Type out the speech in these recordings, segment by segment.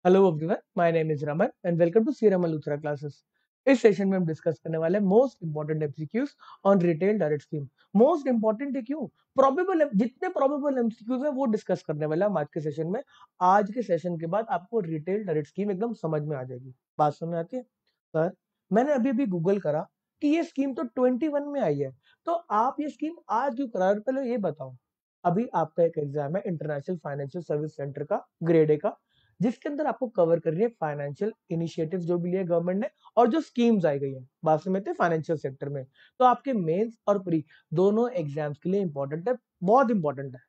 Hello everyone, my name is Raman and welcome to Siram Malhotra classes. इस session में हम discuss करने वाले हैं most important MCQs on retail direct scheme. Most important है क्यों? प्रोबेबल जितने प्रोबेबल एमसीक्यूज है वो डिस्कस करने वाला हम आज के सेशन में। आज के सेशन के बाद आपको रिटेल डायरेक्ट स्कीम एकदम समझ में आ जाएगी। बात समझ में आती है? सर, मैंने अभी अभी गूगल करा कि ये स्कीम तो 21 में आई है, तो आप ये स्कीम आज क्यों करा रहे हो? पहले ये बताओ। अभी आपका एक एग्जाम है इंटरनेशनल फाइनेंशियल सर्विस सेंटर का, ग्रेड ए का, जिसके अंदर आपको कवर कर रही है फाइनेंशियल इनिशिएटिव जो भी लिए गवर्नमेंट ने और जो स्कीम्स आई गई है बात में थे फाइनेंशियल सेक्टर में। तो आपके मेंस और प्री दोनों एग्जाम्स के लिए इंपॉर्टेंट है, बहुत इंपॉर्टेंट है।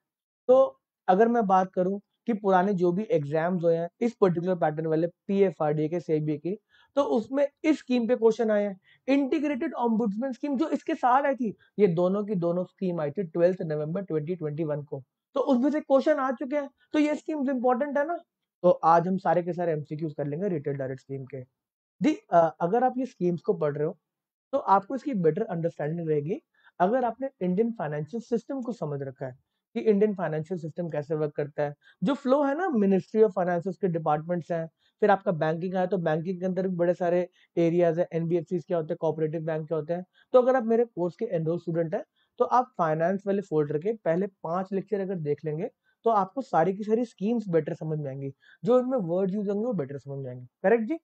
तो अगर मैं बात करूं कि पुराने जो भी एग्जाम्स हुए हैं इस पर्टिकुलर पैटर्न वाले पीएफआरडी के सेबी की, तो उसमें इस स्कीम पे क्वेश्चन आए हैं। इंटीग्रेटेड ऑम्बुड्समैन स्कीम जो इसके साथ आई थी, ये दोनों की दोनों स्कीम आई थी 12 नवंबर 2021 को, तो उसमें से क्वेश्चन आ चुके हैं, तो ये स्कीम्स इंपॉर्टेंट है ना। तो आज हम सारे के सारे एमसीक्यूज कर लेंगे रिटेल डायरेक्ट स्कीम के। अगर आप ये स्कीम्स को पढ़ रहे हो तो आपको इसकी बेटर अंडरस्टैंडिंग रहेगी अगर आपने इंडियन फाइनेंशियल सिस्टम को समझ रखा है कि इंडियन फाइनेंशियल सिस्टम कैसे वर्क करता है। जो फ्लो है ना, मिनिस्ट्री ऑफ फाइनेंस के डिपार्टमेंट्स हैं, फिर आपका बैंकिंग है तो बैंकिंग के अंदर भी बड़े सारे एरियाज है, एनबीएफसी क्या होते हैं, कोऑपरेटिव बैंक क्या होते हैं। तो अगर आप मेरे कोर्स के एनरोल स्टूडेंट है तो आप फाइनेंस वाले फोल्डर के पहले 5 लेक्चर अगर देख लेंगे तो आपको सारी की सारी स्कीम्स बेटर समझ में आएंगी, जो इनमें वर्ड यूज होंगे वो बेटर समझ में आएंगे। करेक्ट जी?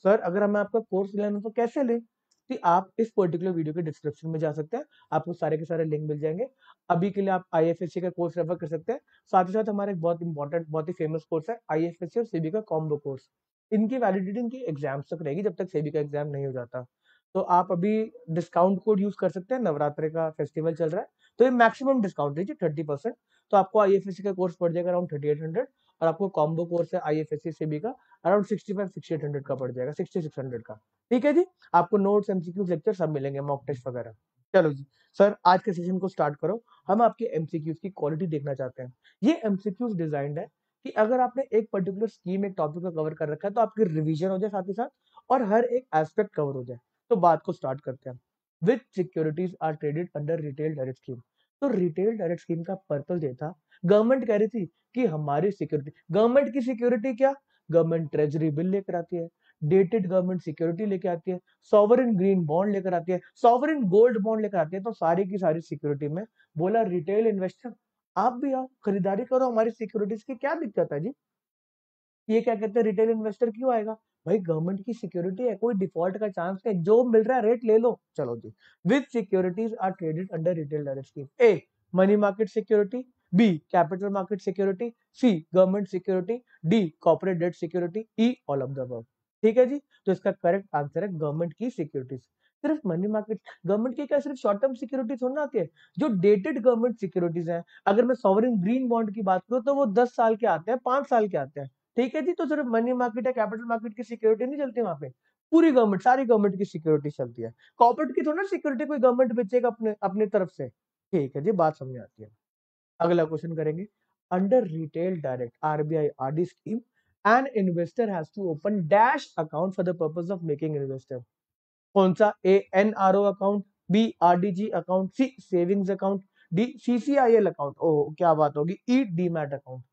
सर, अगर हमें आपका कोर्स लेना तो कैसे लें? कि आप इस पर्टिकुलर वीडियो के डिस्क्रिप्शन में जा सकते हैं, आपको सारे के सारे लिंक मिल जाएंगे। अभी के लिए आप आईएफएससी का कोर्स रेफर कर सकते हैं। साथ ही साथ हमारा एक बहुत इंपॉर्टेंट, बहुत ही फेमस कोर्स है आईएफएससी और सेबी का कॉम्बो कोर्स। इनकी वैलिडिटी इनकी एग्जाम्स तक रहेगी जब तक सेबी का एग्जाम नहीं हो जाता। तो आप अभी डिस्काउंट कोड यूज कर सकते हैं, नवरात्रि का फेस्टिवल चल रहा है तो ये मैक्सिमम डिस्काउंट है जी 30%। तो आपको आईएफएससी का कोर्स पड़ जाएगा अराउंड 3800, और आपको कॉम्बो कोर्स है आईएफएससी सेबी का अराउंड 65-6800 का पड़ जाएगा, 6600 का। ठीक है जी? आपको नोट्स, एमसीक्यूज, लेक्चर सब मिलेंगे, मॉक टेस्ट वगैरह। चलो जी सर, आज के सेशन को स्टार्ट करो। हम आपके एमसीक्यूज की क्वालिटी देखना चाहते हैं। ये एमसीक्यूज डिजाइंड है कि अगर आपने एक पर्टिकुलर स्कीम, एक टॉपिक को कवर कर रखा है तो आपकी रिवीजन हो जाए साथ ही साथ, और हर एक एस्पेक्ट कवर हो जाए। तो बात को स्टार्ट करते हैं। Which securities are traded under retail direct scheme? तो रिटेल डायरेक्ट स्कीम का पर्पल ये था, गवर्नमेंट कह रही थी कि हमारी सिक्योरिटी, गवर्नमेंट की सिक्योरिटी क्या? गवर्नमेंट ट्रेजरी बिल लेकर आती है, डेटेड गवर्नमेंट सिक्योरिटी लेके आती है, सॉवरेन ग्रीन बॉन्ड लेकर आती है, सॉवरेन गोल्ड बॉन्ड लेकर आती है। तो सारी की सारी सिक्योरिटी में बोला रिटेल इन्वेस्टर आप भी आओ, खरीदारी करो हमारी सिक्योरिटीज की। क्या दिक्कत है जी? ये क्या कहते हैं, रिटेल इन्वेस्टर क्यों आएगा? भाई गवर्नमेंट की सिक्योरिटी है, कोई डिफॉल्ट का चांस नहीं, जो मिल रहा है रेट ले लो। चलो जी। Which securities are traded under retail direct scheme? A money market security, B capital market security, C government security, D corporate debt security, E all of the above. ठीक है जी? तो इसका करेक्ट आंसर है गवर्नमेंट की securities. सिर्फ money market, government की क्या सिर्फ शॉर्ट टर्म सिक्योरिटी थोड़ी ना आती है, जो डेटेड गवर्नमेंट सिक्योरिटीज है। अगर मैं सॉवरेन ग्रीन बॉन्ड की बात करूं तो वो 10 साल के आते हैं, 5 साल के आते हैं। ठीक है जी? तो सिर्फ मनी मार्केट या कैपिटल मार्केट की सिक्योरिटी नहीं चलती वहां पे, पूरी गवर्नमेंट, सारी गवर्नमेंट की सिक्योरिटी चलती है। कॉर्पोरेट की थोड़ी ना सिक्योरिटी कोई गवर्नमेंट बेचेगा अपने अपनी तरफ से। ठीक है जी, बात समझ आती है। अगला क्वेश्चन करेंगे। Under retail direct RBI RD scheme an investor has to open dash account for the purpose of making investor. कौन सा? A NRO account, B RDG account, C savings account, D CCIL account. ओ क्या बात होगी, E demat account.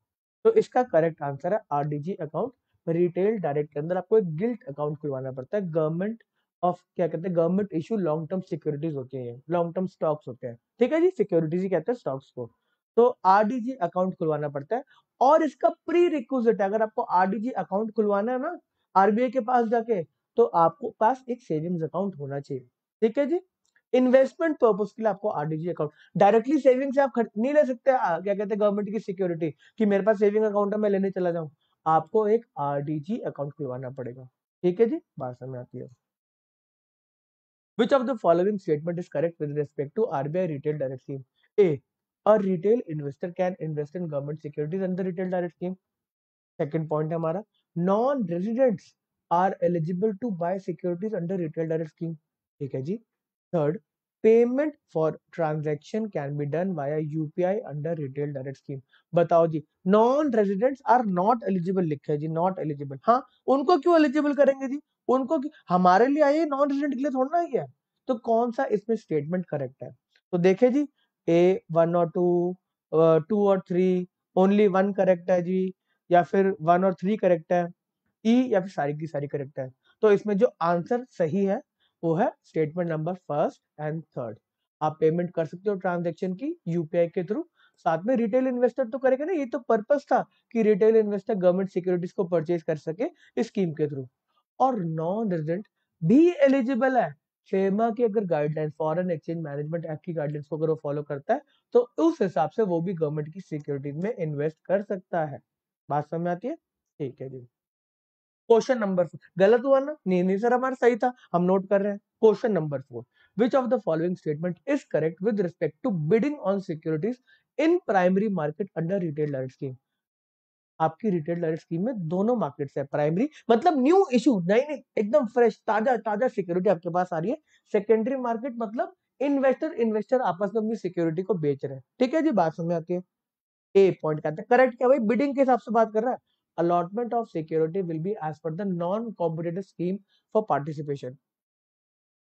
तो इसका correct answer है RDG account. Retail direct के अंदर आपको एक गिल्ट अकाउंट खुलवाना पड़ता है। गवर्नमेंट ऑफ, क्या कहते हैं, government issue long term securities होती है, लॉन्ग टर्म स्टॉक्स होते हैं। ठीक है जी? सिक्योरिटीज ही कहते हैं स्टॉक्स को। तो आरडीजी अकाउंट खुलवाना पड़ता है, और इसका प्री रिक्विजिट है, अगर आपको आरडीजी अकाउंट खुलवाना है ना आरबीआई के पास जाके, तो आपको पास एक सेविंग्स अकाउंट होना चाहिए। ठीक है जी? इन्वेस्टमेंट पर्पज के लिए आपको आरडीजी अकाउंट, डायरेक्टली सेविंग से आप नहीं ले सकते। क्या कहते हैं, गवर्नमेंट की सिक्योरिटी कि मेरे पास सेविंग अकाउंट है मैं लेने चला जाऊं। आपको एक आरडीजी अकाउंट खुलवाना पड़ेगा। ठीक है जी? बात समझ आती है। Which of the following statement is correct with respect to RBI retail direct scheme? A. A retail investor can invest in government securities under retail direct scheme. Second point है हमारा, non-residents are eligible to buy securities under retail direct scheme. ठीक है जी? Third, payment for transaction can be done via UPI under retail direct scheme. बताओ जी, non residents are not eligible लिखा है जी, not eligible. हाँ, उनको क्यों एलिजिबल करेंगे जी? उनको हमारे लिए आई है, नॉन रेजिडेंट के लिए थोड़ा ना आई है। तो कौन सा इसमें स्टेटमेंट करेक्ट है? तो देखे जी, ए 1 और 2, 2 और 3, ओनली 1 करेक्ट है जी, या फिर 1 और 3 करेक्ट है। ई या फिर सारी की सारी करेक्ट है। तो इसमें जो आंसर सही है वो है statement number first and third. आप पेमेंट कर सकते हो ट्रांजेक्शन की यूपीआई के थ्रू। साथ में रिटेल इन्वेस्टर तो करेगा ना, ये तो पर्पस था कि रिटेल इन्वेस्टर गवर्नमेंट सिक्योरिटीज को परचेज कर सके इस स्कीम के थ्रू। और नॉन रेजिडेंट भी एलिजिबल है। फेमा की अगर guideline, foreign exchange management act की गाइडलाइंस को अगर वो फॉलो करता है तो उस हिसाब से वो भी गवर्नमेंट की सिक्योरिटीज में इन्वेस्ट कर सकता है। बात समझ में आती है? ठीक है जी। क्वेश्चन नंबर, गलत हुआ ना? नहीं सर, हमारा सही था, हम नोट कर रहे हैं। Question number 4, which of the following statement is correct with respect to bidding on securities in primary market under retail direct scheme? आपकी रिटेल डायरेक्ट स्कीम में दोनों मार्केट्स है, प्राइमरी मतलब न्यू इशू, नहीं एकदम फ्रेश ताजा ताजा सिक्योरिटी आपके पास आ रही है। सेकेंडरी मार्केट मतलब इन्वेस्टर आपस में अपनी सिक्योरिटी को बेच रहे हैं। ठीक है जी, बात समझ में आती है? ए पॉइंट कहते हैं करेक्ट क्या भाई, बिडिंग के हिसाब से बात कर रहा है। Allotment of security will be as per the non competitive scheme for participation.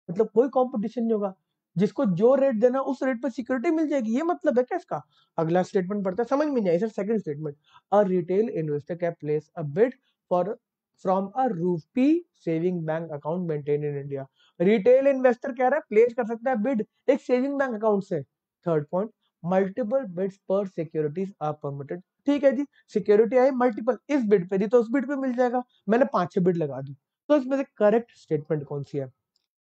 मतलब कोई कंपटीशन नहीं होगा, जिसको जो रेट देना उस रेट पर सिक्योरिटी मिल जाएगी, ये मतलब है क्या इसका? अगला स्टेटमेंट पढ़ते हैं, समझ में नहीं आई sir. Second statement, a retail investor can place a bid for from a rupee saving bank account maintain in India. Retail investor कह रहा है प्लेस कर सकता है बिड एक सेविंग बैंक अकाउंट से। Third point, multiple bids per securities are permitted. ठीक है जी, सिक्योरिटी आई मल्टीपल, इस बिड पे दी तो उस बिड पे मिल जाएगा, मैंने 5-6 बिड लगा दी। तो इसमें से करेक्ट स्टेटमेंट कौन सी है?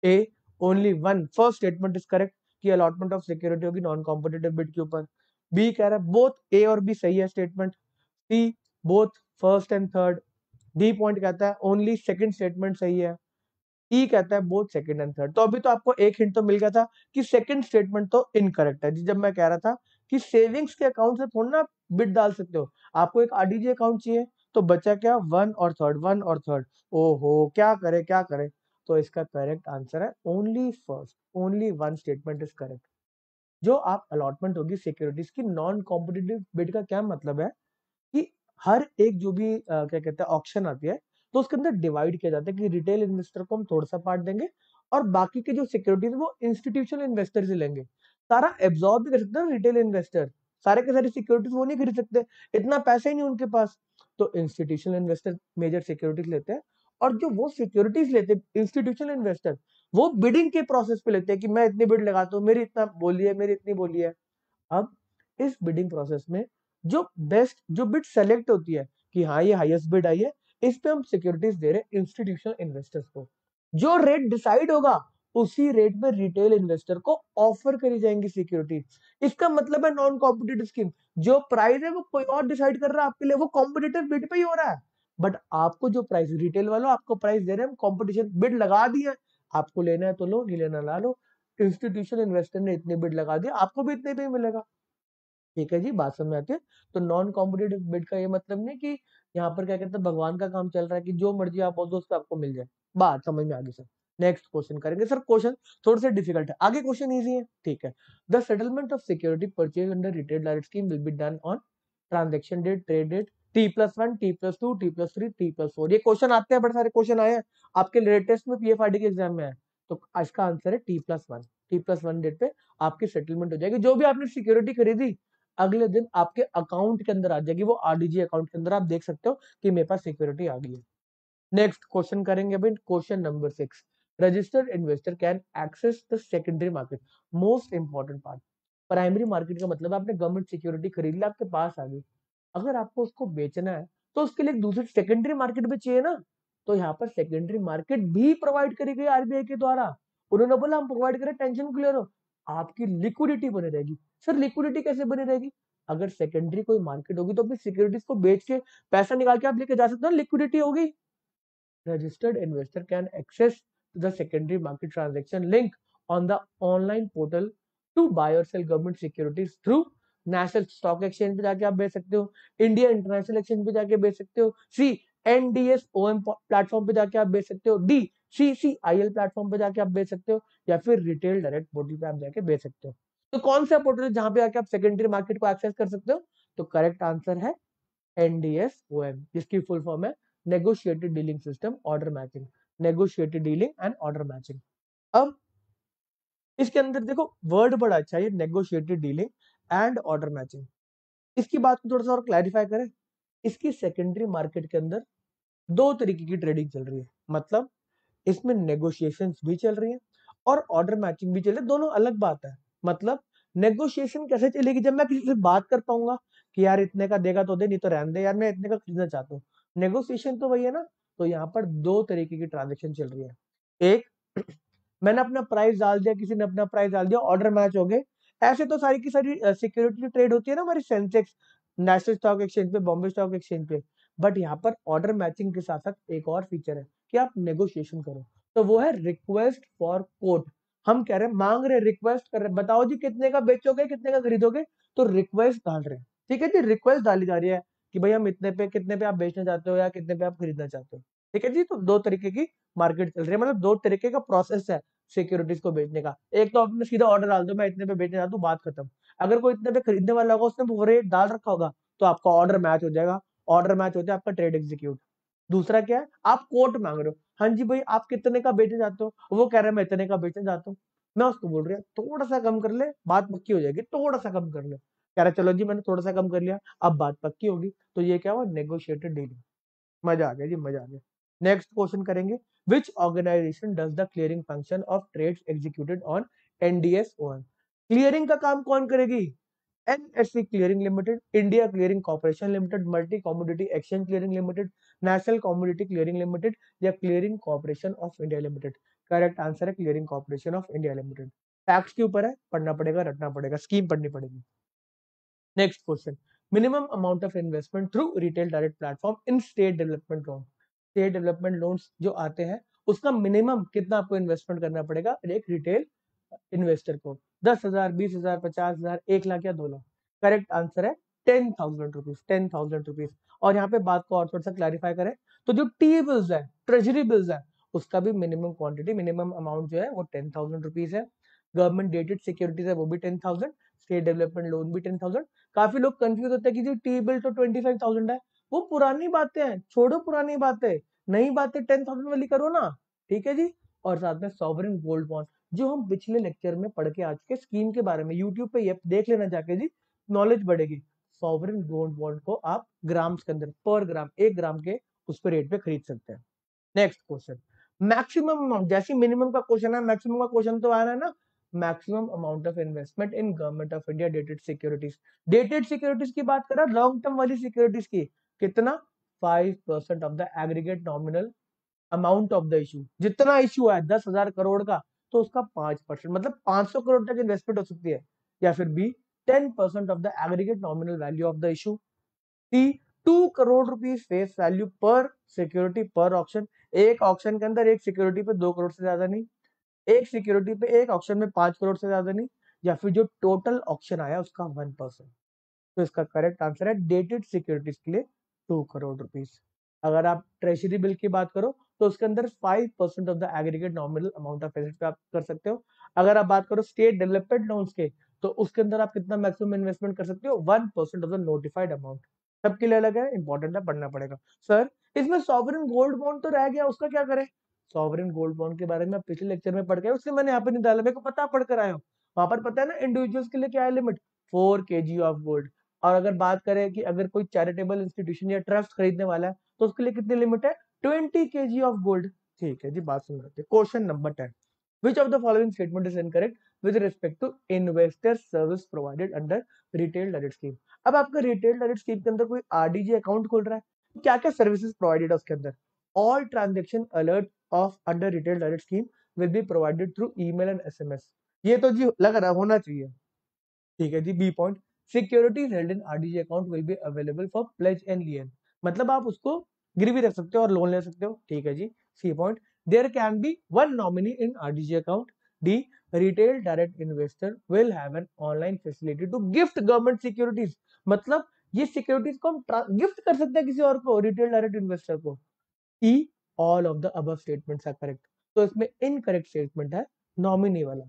A, only one, first statement is correct कि अलॉटमेंट ऑफ सिक्योरिटी होगी नॉन कॉम्पिटिटिव बिड के ऊपर। बी कह रहा है बोथ ए और बी सही है statement. C, both first and third. D point कहता है ओनली सेकंड स्टेटमेंट सही है। ई कहता है बोथ सेकंड एंड थर्ड। तो अभी तो आपको एक हिंट तो मिल गया था कि सेकंड स्टेटमेंट तो इनकरेक्ट है। जब मैं कह रहा था कि सेविंग्स के अकाउंट से थोड़ा ना बिड डाल सकते हो, आपको एक आरडीजी अकाउंट चाहिए, तो बचा क्या? वन और थर्ड, वन और थर्ड। ओहो, क्या करे क्या करे। तो इसका करेक्ट आंसर है only first, only one statement is correct. जो आप अलॉटमेंट होगी सिक्योरिटीज की नॉन कॉम्पिटिटिव बिड का क्या मतलब है कि हर एक जो भी क्या कहते हैं ऑक्शन आती है, तो उसके अंदर डिवाइड किया जाता है कि रिटेल इन्वेस्टर को हम थोड़ा सा पार्ट देंगे और बाकी के जो सिक्योरिटीज वो इंस्टीट्यूशनल इन्वेस्टर से लेंगे। सारा एब्जॉर्ब भी कर सकते हैं रिटेल इन्वेस्टर, सारे के सारे सिक्योरिटीज वो नहीं खरीद सकते, इतना पैसा ही नहीं उनके पास। तो इंस्टीट्यूशनल इन्वेस्टर मेजर सिक्योरिटीज लेते हैं, और जो वो सिक्योरिटीज लेते हैं इंस्टीट्यूशनल इन्वेस्टर, वो बिडिंग के प्रोसेस पे लेते हैं कि मैं इतनी बिड लगाता हूँ, मेरी इतना बोली है, मेरी इतनी बोली है। अब इस बिडिंग प्रोसेस में जो बेस्ट जो बिड सेलेक्ट होती है कि हाँ ये हाईएस्ट बिड आई है, इस पे हम सिक्योरिटीज दे रहे हैं इंस्टीट्यूशनल इन्वेस्टर्स को। जो रेट डिसाइड होगा उसी रेट में रिटेल इन्वेस्टर को ऑफर करी जाएंगी सिक्योरिटी। इसका मतलब है नॉन कॉम्पिटिटिव स्कीम, जो प्राइस है वो कोई और डिसाइड कर रहा है आपके लिए, वो कॉम्पिटिटिव बिड पे ही हो रहा है। बट आपको जो प्राइस, रिटेल वालों आपको प्राइस दे रहे हैं, कॉम्पिटिशन बिड लगा दी है, आपको लेना है तो लो, नहीं लेना ला लो। इंस्टीट्यूशनल इन्वेस्टर ने इतने बिड लगा दिया, आपको भी इतने पे ही मिलेगा। ठीक है जी, बात समझ में आती है? तो नॉन कॉम्पिटिटिव बिड का ये मतलब नहीं कि यहाँ पर क्या कहते हैं भगवान का काम चल रहा है कि जो मर्जी आप बोल दो उस पर आपको मिल जाए। बात समझ में आ गई सर। नेक्स्ट क्वेश्चन करेंगे सर। क्वेश्चन थोड़े से डिफिकल्ट है, आगे क्वेश्चन इजी है। ठीक है, the settlement of security purchase under retail direct scheme will be done on transaction date, trade date T+1, T+2, T+3, T+4। ये क्वेश्चन आते हैं, बड़े सारे क्वेश्चन आए हैं आपके लेटेस्ट में पीएफआरडी के एग्जाम में है। तो इसका आंसर है T+1। T+1 डेट पे आपकी सेटलमेंट हो जाएगी, जो भी आपने सिक्योरिटी खरीदी अगले दिन आपके अकाउंट के अंदर आ जाएगी, वो आरडीजी अकाउंट के अंदर आप देख सकते हो कि मेरे पास सिक्योरिटी आ गई है। नेक्स्ट क्वेश्चन करेंगे अभी, question number 6, registered investor can access the secondary market. Most important part, primary market का मतलब आपने गवर्नमेंट सिक्योरिटी खरीद ली, आपके पास आ गई, अगर आपको उसको बेचना है तो उसके लिए एक दूसरी सेकेंडरी मार्केट भी चाहिए ना। तो यहाँ पर सेकेंडरी मार्केट भी प्रोवाइड करी गई आरबीआई के द्वारा। उन्होंने बोला हम प्रोवाइड करें, टेंशन क्लियर हो, आपकी लिक्विडिटी बनी रहेगी। सर लिक्विडिटी कैसे बनी रहेगी? अगर सेकेंडरी कोई मार्केट होगी तो अपनी सिक्योरिटीज को बेच के पैसा निकाल के आप लेके जा सकते हो, लिक्विडिटी होगी। Registered investor can access the secondary market transaction link on the online portal to buy or sell government securities through national stock exchange पे जाके आप बेच सकते हो, इंडिया इंटरनेशनल एक्सचेंज पे जाके बेच सकते हो, सी एनडीएसओएम प्लेटफॉर्म पे जाके आप बेच सकते हो, डी सीसीआईएल प्लेटफॉर्म पे जाके आप बेच सकते हो, या फिर रिटेल डायरेक्ट पोर्टल पे आप जाके बेच सकते हो। तो कौन सा पोर्टल है जहां पे आके आप सेकेंडरी मार्केट को एक्सेस कर सकते हो? तो करेक्ट आंसर है एनडीएसओएम, जिसकी फुल फॉर्म है negotiated dealing system order matching, negotiated dealing and order matching. अब इसके अंदर देखो वर्ड बड़ा अच्छा है, negotiated dealing and order matching. इसकी बात को थोड़ा सा और क्लैरिफाई करें, इसकी सेकेंडरी मार्केट के अंदर दो तरीके की ट्रेडिंग चल रही है, मतलब इसमें नेगोशिएशंस भी चल रही हैं और ऑर्डर मैचिंग भी चल रही है, दोनों अलग बात है। मतलब नेगोशिएशन कैसे चलेगी, जब मैं किसी से बात कर पाऊंगा कि यार इतने का देगा तो दे, नहीं तो रहने दे यार, मैं इतने का खरीदना चाहता हूँ। नेगोशिएशन तो वही है ना। तो यहाँ पर दो तरीके की ट्रांजेक्शन चल रही है। एक, मैंने अपना प्राइस डाल दिया, किसी ने अपना प्राइस डाल दिया, ऑर्डर मैच हो गए। ऐसे तो सारी की सारी सिक्योरिटी ट्रेड होती है ना हमारी सेंसेक्स, नेशनल स्टॉक एक्सचेंज पे, बॉम्बे स्टॉक एक्सचेंज पे। बट यहाँ पर ऑर्डर मैचिंग के साथ साथ एक और फीचर है कि आप नेगोशिएशन करो, तो वो है रिक्वेस्ट फॉर कोट। हम कह रहे हैं, मांग रहे, रिक्वेस्ट कर रहे, बताओ जी कितने का बेचोगे, कितने का खरीदोगे, तो रिक्वेस्ट डाल रहे हैं। ठीक है जी, रिक्वेस्ट डाली जा रही है कि भाई हम इतने पे, कितने पे आप बेचना चाहते हो या कितने पे आप खरीदना चाहते हो। ठीक है जी, तो दो तरीके की मार्केट चल रही है, मतलब दो तरीके का प्रोसेस है सिक्योरिटीज को बेचने का। एक तो आपने सीधा ऑर्डर डाल दो, मैं इतने पे बेचना चाहता हूँ, बात खत्म। अगर कोई इतने पे खरीदने वाला होगा, उसने वो रेट डाल रखा होगा, तो आपका ऑर्डर मैच हो जाएगा। ऑर्डर मैच होता है आपका ट्रेड एग्जीक्यूट। दूसरा क्या है, आप कोट मांग रहे हो, हाँ जी भाई आप कितने का बेचना चाहते हो, वो कह रहा है मैं इतने का बेचना चाहता हूँ। मैं उसको बोल रहा हूँ थोड़ा सा कम कर ले, बात पक्की हो जाएगी, थोड़ा सा कम कर ले। कह रहा चलो जी मैंने थोड़ा सा कम कर लिया, अब बात पक्की होगी। तो ये क्या हुआ, नेगोशिएटेड डीलिंग। मजा आ गया जी, मजा आ गया। नेक्स्ट क्वेश्चन करेंगे, which organisation does the clearing function of trades executed on NDS OM. Clearing का काम कौन करेगी, NSC clearing limited, India clearing corporation limited, multi commodity exchange clearing limited, national commodity clearing limited, या clearing corporation of India limited. Correct answer है clearing corporation of India limited. Tax के ऊपर है, पढ़ना पड़ेगा, रटना पड़ेगा, स्कीम पढ़नी पड़ेगी। Next question, minimum amount of investment through retail direct platform in state development loan. State development loans जो आते हैं, उसका मिनिमम कितना आपको इन्वेस्टमेंट करना पड़ेगा एक रिटेल इन्वेस्टर को, 10,000, 20,000, 50,000, 1 लाख या 2 लाख। करेक्ट आंसर है 10,000 रुपीज, 10,000 रुपीज। और यहाँ पे बात को और थोड़ा सा क्लैरिफाई करें, तो जो टी बिल्स है, ट्रेजरी बिल्स है, उसका भी मिनिमम क्वांटिटी, मिनिमम अमाउंट जो है वो 10,000 रुपीज है। गवर्नमेंट डेटेड सिक्योरिटीज है वो भी 10,000, स्टेट डेवलपमेंट लोन भी 10,000। काफी लोग कंफ्यूज होते हैं कि जी टी बिल तो 25,000 है, वो पुरानी बातें हैं, छोड़ो पुरानी बातें, नई बातें 10,000 वाली करो ना। ठीक है जी। और साथ में सॉवरेन गोल्ड बॉन्ड, जो हम पिछले लेक्चर में पढ़ के आ चुके स्कीम के बारे में, यूट्यूब पे ये देख लेना जाके जी, नॉलेज बढ़ेगी। सॉवरेन गोल्ड बॉन्ड को आप ग्राम्स के अंदर, पर ग्राम, 1 ग्राम के उस पर रेट पे खरीद सकते हैं। नेक्स्ट क्वेश्चन, मैक्सिमम अमाउंट, जैसे मिनिमम का क्वेश्चन है, मैक्सिमम का क्वेश्चन तो आ रहा है ना। Maximum amount of investment in government of India dated securities. Dated securities की बात कर रहा, लॉन्ग टर्म वाली सिक्योरिटीज की। कितना, 5% of the aggregate nominal amount of the issue. जितना इशू है 10,000 करोड़ का, तो उसका 5%, मतलब 500 करोड़ तक इन्वेस्टमेंट हो सकती है। या फिर B, 10% of the aggregate nominal value of the issue. C, 2 crore rupees face value पर सिक्योरिटी पर ऑप्शन। एक ऑप्शन के अंदर एक सिक्योरिटी पे 2 करोड़ से ज्यादा नहीं, एक सिक्योरिटी पे एक ऑप्शन में 5 करोड़ से ज्यादा नहीं, या फिर जो टोटल ऑप्शन आया उसका 1%। तो इसका करेक्ट आंसर है डेटेड सिक्योरिटीज के लिए 2 करोड़ रुपीज। अगर आप ट्रेजरी बिल की बात करो, तो उसके अंदर 5% of the aggregate nominal amount of asset पे आप कर सकते हो। अगर आप बात करो स्टेट डेवलपमेंट लोन्स के, तो उसके अंदर आप कितना मैक्सिमम इन्वेस्टमेंट कर सकते हो, 1% ऑफ द नोटिफाइड अमाउंट। सबके लिए अलग है, इंपॉर्टेंट है, पढ़ना पड़ेगा। सर इसमें सॉवरेन गोल्ड बॉन्ड तो रह गया, उसका क्या करें। सॉवरेन गोल्ड बॉन्ड के बारे में आप पिछले लेक्चर में पढ़ के आए, उससे मैंने यहाँ पे नहीं डाला, मेरे को पता, पढ़ कर आए हो। वहां पर पता है ना इंडिविजुअल्स के लिए क्या है लिमिट, 4 kg ऑफ गोल्ड। और अगर बात करें कि अगर कोई चैरिटेबल इंस्टीट्यूशन या ट्रस्ट खरीदने वाला है, तो उसके लिए कितनी लिमिट है, 20 kg ऑफ गोल्ड। ठीक है जी, बात सुन रहे थे। Question number 10, which of the following statement is incorrect with respect to investor service provided under retail direct scheme. अब आपका रिटेल डायरेक्ट स्कीम के अंदर कोई आरडीजी अकाउंट खोल रहा है, क्या क्या सर्विसेज प्रोवाइडेड है उसके अंदर। All transaction alert of under retail direct scheme will be provided through email and SMS. ये तो जी लग रहा होना चाहिए। ठीक है जी, B point, securities held in RDG account will be available for pledge and lien, मतलब आप उसको गिरवी रख सकते हो और लोन ले सकते हो। ठीक है जी, C point, there can be one nominee in RDG account. D, retail direct investor will have an online facility to gift government securities, मतलब ये सिक्योरिटीज को हम गिफ्ट कर सकते हैं किसी और को, रिटेल डायरेक्ट इन्वेस्टर को। E, all of the above statements are correct. तो इसमें इनकरेक्ट स्टेटमेंट है नॉमिनी वाला,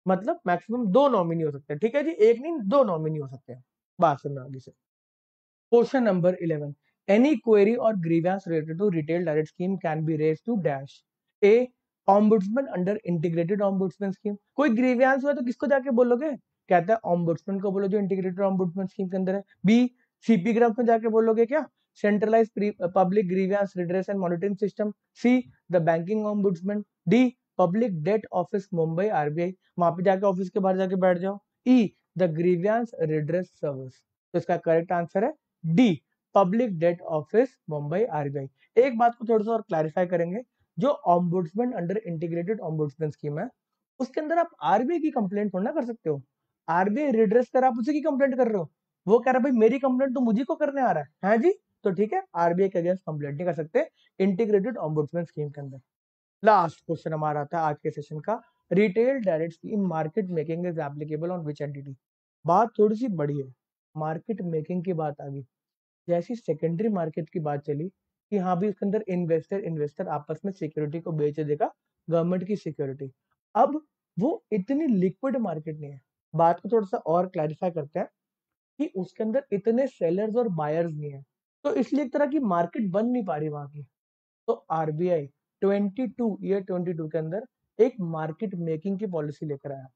मतलब मैक्सिमम 2 नॉमिनी हो सकते हैं। ठीक है जी, एक नहीं 2 नॉमिनी हो सकते हैं। बात सुनना आगे से। क्वेश्चन नंबर 11, एनी क्वेरी और grievance related to retail direct scheme can be raise to dash. A, ombudsman under integrated ombudsman scheme. कोई ग्रीवेंस हुआ तो किसको जाके बोलोगे, कहता है ऑम्बुड्समैन को बोलो जो इंटीग्रेटेड ऑम्बुड्समैन स्कीम के अंदर है। बी, सीपी ग्राम्स में जाके बोलोगे क्या, centralize public grievance redress and monitoring system, C the banking ombudsman, D public debt office Mumbai RBI, वहां पे जाके ऑफिस के बाहर जाके बैठ जाओ, E the grievance redress service. तो इसका करेक्ट आंसर है D public debt office Mumbai RBI. एक बात को थोड़ा सा और क्लैरिफाई करेंगे, जो ombudsman under integrated ombudsman scheme है उसके अंदर आप आरबीआई की कंप्लेंट थोड़ा ना कर सकते हो। आरबीआई रिड्रेस कर आप उसी की कंप्लेंट कर रहे हो, वो कह रहा है भाई मेरी कंप्लेंट तो मुझे को करने आ रहा है जी, तो ठीक है आरबीआई के अगेंस्ट कंप्लेंट नहीं कर सकते इंटीग्रेटेड ऑम्बुड्समैन स्कीम के अंदर। लास्ट क्वेश्चन हमारा था आज के सेशन का, retail direct scheme market making is applicable on which entity. बात थोड़ी सी बड़ी है, मार्केट मेकिंग की बात आ गई, जैसी सेकेंडरी मार्केट की बात चली कि हाँ भी उसके अंदर इन्वेस्टर इन्वेस्टर आपस में सिक्योरिटी को बेच देगा, गवर्नमेंट की सिक्योरिटी। अब वो इतनी लिक्विड मार्केट नहीं है। बात को थोड़ा सा और क्लैरिफाई करते हैं कि उसके अंदर इतने सेलर्स और बायर्स नहीं है, तो इसलिए एक तरह की मार्केट बन नहीं पा रही वहां की। तो आरबीआई 22 के अंदर एक मार्केट मेकिंग की पॉलिसी लेकर आया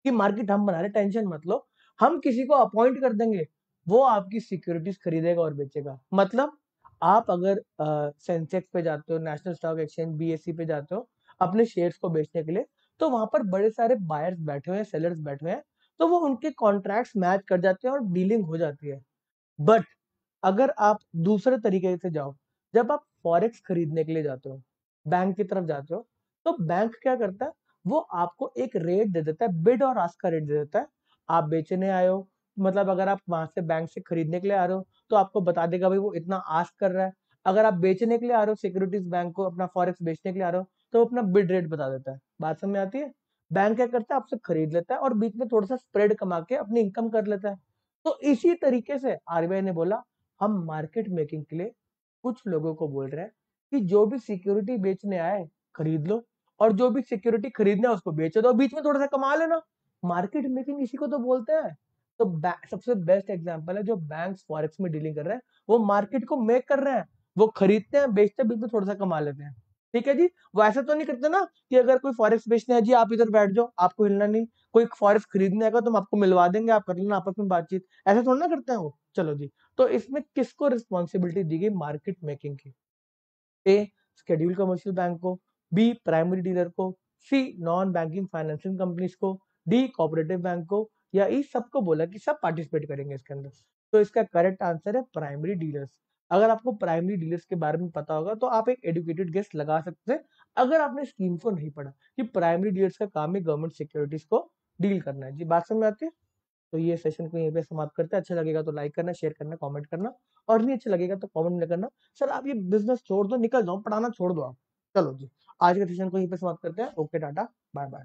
कि मार्केट हम बना रहे, टेंशन मत लो, हम किसी को अपॉइंट कर देंगे, वो आपकी सिक्योरिटीज खरीदेगा और बेचेगा। मतलब आप अगर सेंसेक्स पे जाते हो, नेशनल स्टॉक एक्सचेंज बीएससी पे जाते हो अपने शेयर्स को बेचने के लिए, तो वहां पर बड़े सारे बायर्स बैठे हुए हैं, सेलर्स बैठे हुए हैं, तो वो उनके कॉन्ट्रैक्ट्स मैच कर जाते हैं और डीलिंग हो जाती है। बट अगर आप दूसरे तरीके से जाओ, जब आप फॉरेक्स खरीदने के लिए जाते हो, बैंक की तरफ जाते हो, तो बैंक क्या करता है, वो आपको एक रेट दे देता है, बिड और आस्क का रेट दे देता है। आप बेचने आए हो, मतलब अगर आप वहां से बैंक से खरीदने के लिए आ रहे हो तो आपको बता देगा भाई वो इतना आस्क कर रहा है। अगर आप बेचने के लिए आ रहे हो, सिक्योरिटीज बैंक को अपना फॉरेक्स बेचने के लिए आ रहे हो, तो वो अपना बिड रेट बता देता है। बात समझ में आती है? बैंक क्या करता है, आपसे खरीद लेता है और बीच में थोड़ा सा स्प्रेड कमा के अपनी इनकम कर लेता है। तो इसी तरीके से आरबीआई ने बोला हम मार्केट मेकिंग के लिए कुछ लोगों को बोल रहे हैं कि जो भी सिक्योरिटी बेचने आए खरीद लो, और जो भी सिक्योरिटी खरीदना है उसको बेचो दो, बीच में थोड़ा सा कमा लेना। मार्केट मेकिंग इसी को तो बोलते हैं। तो सबसे बेस्ट एग्जांपल है जो बैंक्स फॉरेक्स में डीलिंग कर रहे हैं, वो मार्केट को मेक कर रहे हैं, वो खरीदते हैं बेचते हैं, बीच में थोड़ा सा कमा लेते हैं। ठीक है जी, वो ऐसा तो नहीं करते ना कि अगर कोई फॉरेक्स बेचना है जी आप इधर बैठ जाओ, आपको हिलना नहीं, कोई फॉरेक्स खरीदने आएगा तो हम आपको मिलवा देंगे, आप कर लेना आपस में बातचीत, ऐसा थोड़ा ना करते हैं वो। चलो जी, तो इसमें किसको रिस्पॉन्सिबिलिटी दी गई मार्केट मेकिंग की? ए शेड्यूल कमर्शियल बैंक को, बी प्राइमरी डीलर को, सी नॉन बैंकिंग फाइनेंसिंग कंपनीज को, डी कोऑपरेटिव बैंक को, या ई सबको बोला कि सब पार्टिसिपेट करेंगे इसके अंदर। तो इसका करेक्ट आंसर है प्राइमरी डीलर्स। अगर आपको प्राइमरी डीलर्स के बारे में पता होगा तो आप एक एडुकेटेड गेस लगा सकते हैं, अगर आपने स्कीम को नहीं पढ़ा, कि प्राइमरी डीलर्स का काम है गवर्नमेंट सिक्योरिटीज को डील करना है। जी बात समझ में आती है? तो ये सेशन को यहीं पे समाप्त करते हैं। अच्छा लगेगा तो लाइक करना, शेयर करना, कमेंट करना, और नहीं अच्छा लगेगा तो कमेंट नहीं करना सर आप ये बिजनेस छोड़ दो, निकल जाओ, पढ़ाना छोड़ दो आप। चलो जी, आज के सेशन को यहीं पे समाप्त करते हैं। Okay tata, bye bye.